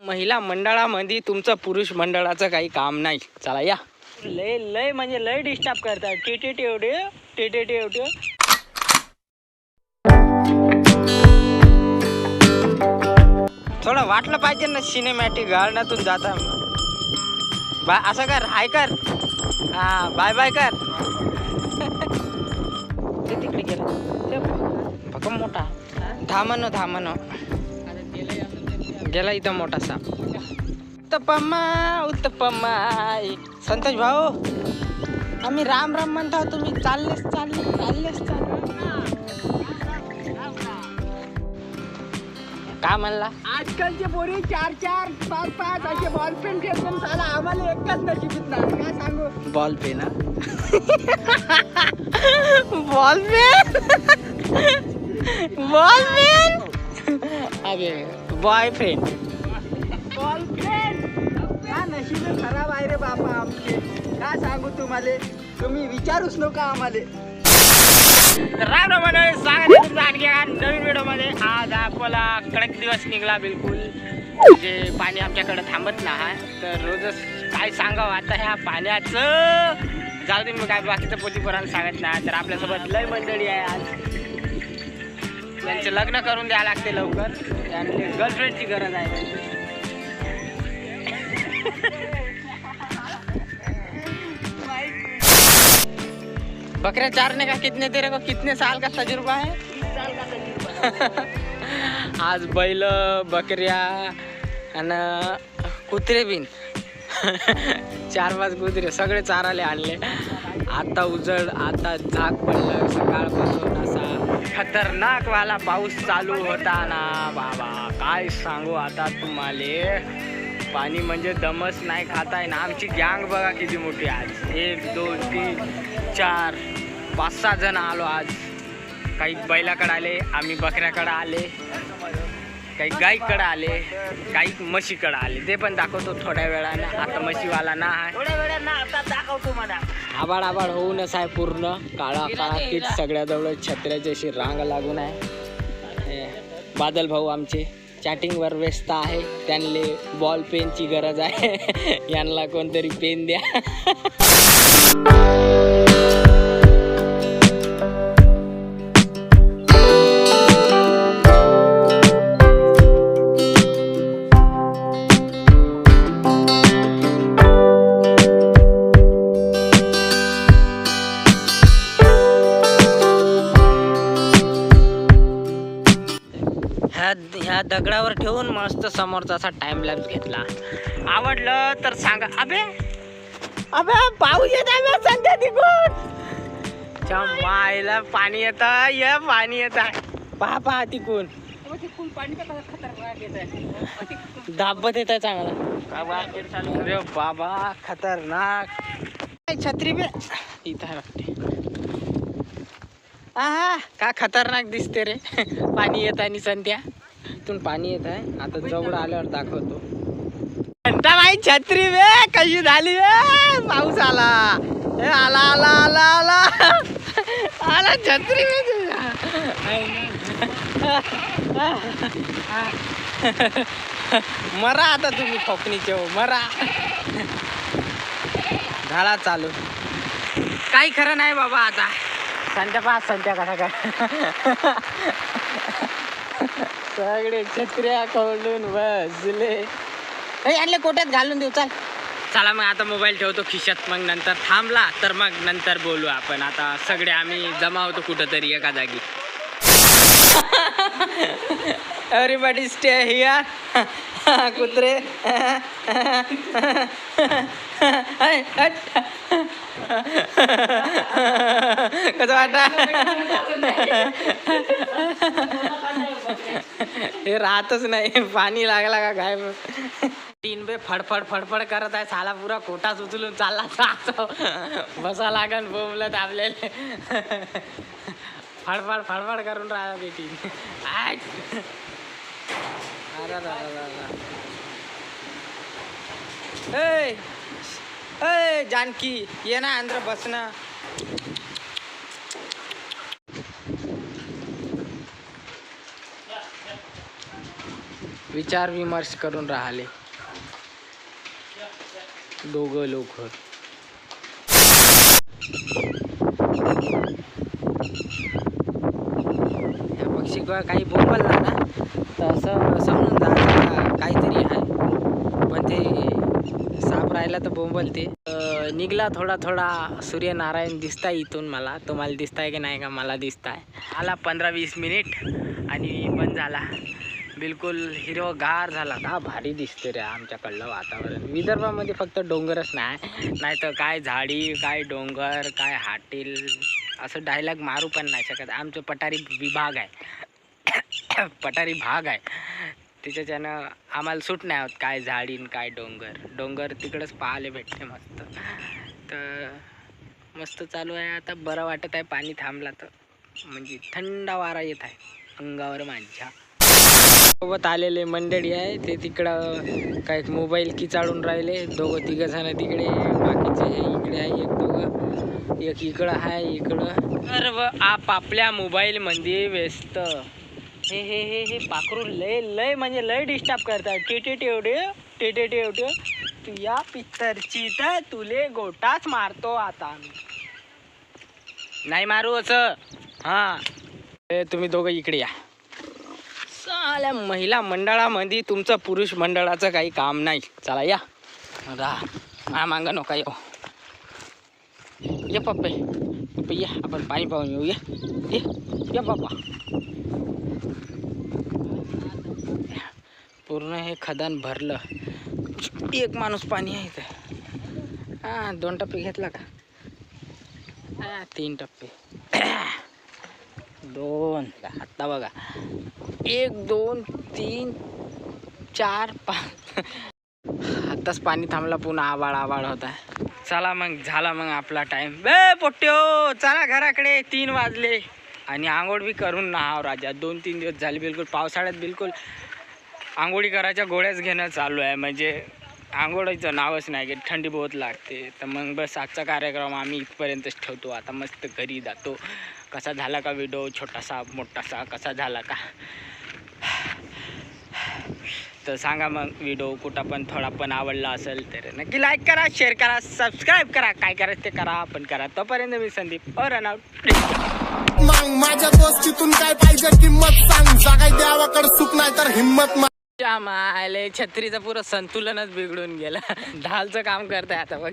महिला मंडळामध्ये तुमचं पुरुष मंडळाचं काही काम नाही. चला या. लय लय म्हणजे लय डिस्टर्ब करतात. टेटे एवढे टेटे. थोडं वाटलं पाहिजे ना सिनेमॅटिक गार्डनातून जाता. असं कर, हाय कर, हा बाय बाय कर. ते तिकडे गेला बघा मोठा. थांबनो गेला इथं मोठा साप. उत्तपमा संतोष भाऊ, आम्ही राम राम म्हणतो, तुम्ही चाललेच. काय म्हणला? आजकालचे पोरी 4-4, 5-5 असे बॉल पेन खेळून साला आम्हाला एकच नशिबीत नाही. काय सांगू? बॉल पेन बॉल पेन अरे बॉयफ्रेंड. काय नशीब खराब आहे रे बापा आमचे. काय सांगू तुम्हाला, तुम्ही विचारूच नका आम्हाला. राम राम मंडळी, स्वागत आहे तुमचं आणखी एका नवीन व्हिडिओमध्ये. आज आपला कडक दिवस निघाला बिलकुल, म्हणजे पाणी आमच्याकडे थांबत नाही. तर रोजच काय सांगावं आता ह्या पाण्याचं. जाऊ दे, मग काय बाकीचं पोतीपोरांना सांगत नाही. तर आपल्यासोबत लय मंडळी आहे आज. त्यांचे लग्न करून द्यावं लागते लवकर, त्यांनी गर्लफ्रेंडची गरज आहे. बकऱ्या चारने का कितने तेरे को कितने साल का तजुर्बा है? 20 साल का तजुर्बा. आज बैल, बकऱ्या आणि कुत्रे बिन 4-5 कुत्रे सगळे चाराले आणले. आता उजळ, आता झाक पडलं. सकाळपासून असा खतरनाक वाला पाऊस चालू होता ना बाबा, काय सांगू आता तुम्हाला. पाणी म्हणजे दमच नाही खाताय ना. आमची गँग बघा किती मोठी आज. 1, 2, 3, 4, 5-6 जण आलो आज. काही बैलाकडे आले, आम्ही बकऱ्याकडे आले, काही गाईकडे आले, काही म्हशीकडे आले. ते पण दाखवतो थोड्या वेळानं. आता म्हशीवाला ना आहे, थोड्या वेळानं आता दाखवतो मला. आबाड होऊनच आहे पूर्ण. काळा किट सगळ्याजवळ छत्र्याची अशी रांग लागून आहे. बादल भाऊ आमचे चॅटिंगवर व्यस्त आहे. त्यांना बॉल पेनची गरज आहे. यांना कोणतरी पेन द्या. ह्या दगडावर ठेवून मस्त समोरचा असा टाइम लॅप्स घेतला. आवडलं तर सांगा. अबे पाऊस येत आहे सध्या तिकून. मायला पाणी येत आहे, पाणी येत आहे. पहा तिकून पाणी खतरनाक येत आहे. दाबत येत आहे चांगला. अरे बाबा खतरनाक. छत्री बे इथं वाटते. का खतरनाक दिसते रे. पाणी येत आहे. संध्या इथून पाणी येत आहे. आता जवळ आल्यावर दाखवतो. घंटा बाई छत्री बे कशी झाली बे. पाऊस आला, आला आला आला आला आला छत्री बे. मरा आता तुम्ही कोकणीचे हो, मरा. झाला चालू. काही खरं नाही बाबा. आता संध्या कसा काय सगळे छत्र्या खोलून बसले. आणले कोट्यात घालून देऊ. चला मग आता मोबाईल ठेवतो खिशात. मग नंतर थांबला तर मग नंतर बोलू आपण. आता सगळे आम्ही जमा होतो कुठंतरी एका जागी. Everybody stay here. कुत्रे कसं वाटत? हे राहतच नाही. पाणी लागला का काय. तीन बे फडफड करत आहे. साला पुरा कोटाच उचलून चालला. बसा लागन बोंबलत आपल्याला. फडफड करून राहिला ते तीन. अरे जानकी ये ना अंदर बसना. विचार विमर्श करून राहिले दोघं लोक. या पक्षी काही बोंबलला ना तर असं समजून जा काहीतरी आहे, पण ते साप राहिला तर बोंबलते. निघला थोडा थोडा सूर्यनारायण दिसताय इथून मला. तुम्हाला दिसताय की नाही का? मला दिसताय. आला 15-20 मिनिट आणि बंद झाला. बिलकुल हिरवगार झाला. का भारी दिसते रे आमच्याकडलं वातावरण. विदर्भामध्ये फक्त डोंगरच नाही तर काय झाडी, काय डोंगर, काय हाटील असं डायलॉग मारू पण नाही शकत. आमचं पठारी विभाग आहे पठारी भाग आहे, त्याच्यानं आम्हाला सूट नाही होत काय झाडीन काय डोंगर तिकडंच पाहायला भेटते मस्त. तर मस्त चालू आहे आता. बरं वाटत आहे पाणी थांबला तर, म्हणजे थंड वारा येत आहे अंगावर माझ्या. सोबत आलेले मंडळी आहे ते तिकडं काय मोबाईल किचाळून राहिले. दोघं तिघं जण तिकडे, बाकीचे इकडे आहे. एक दोघं, एक इकडं आहे, इकडं सर्व आपापल्या मोबाईल मध्ये व्यस्त. हे हे हे हे पाखरून लय म्हणजे लय डिस्टर्ब करतात. टेटे तू या पित्तरची तर तुले गोटाच मारतो आता. नाही मारू असं. हां तुम्ही दोघं इकडे या. साल्या महिला मंडळामध्ये तुमचं पुरुष मंडळाचं काही काम नाही. चला या राहा मागं नका येऊ. ये पप्पे या, आपण पाणी पाहून येऊ. ये बाबा. पूर्ण हे खदान भरलं. एक माणूस पाणी आहे इथं. 2 टप्पे घेतला का? 3 टप्पे. 2 आता बघा. 1 2 3 4 5. आत्ताच पाणी थांबला, पुन्हा आवाळ होत आहे. चला मग झाला मग आपला टाइम. पोट्ट्यो चला घराकडे. 3 वाजले आणि आंघोळ बी करून नाहाव राजा. 2-3 दिवस झाले बिलकुल पावसाळ्यात बिलकुल आंघोळी करायच्या गोळ्याच घेणं चालू आहे. म्हणजे आंघोळीचं नावच नाही घेत, थंडी बहुत लागते. तर मग बस आजचा कार्यक्रम आम्ही इथपर्यंतच ठेवतो. आता मस्त घरी जातो. कसा झाला का व्हिडिओ, छोटासा मोठासा कसा झाला का तर सांगा. मग व्हिडिओ कुठं पण थोडा पण आवडला असेल तर नक्की लाईक करा, शेअर करा, सबस्क्राईब करा. काय करायचं ते करा, आपण करा. तोपर्यंत मी संदीप और मग माझ्या दोस्तीतून काय पाहिजे किंमत सांग. सगळ्या देवाकडे सुख नाही तर हिंमत. मायले छत्रीचं पुरं संतुलनच बिघडून गेलं. ढालचं काम करताय आता बघ.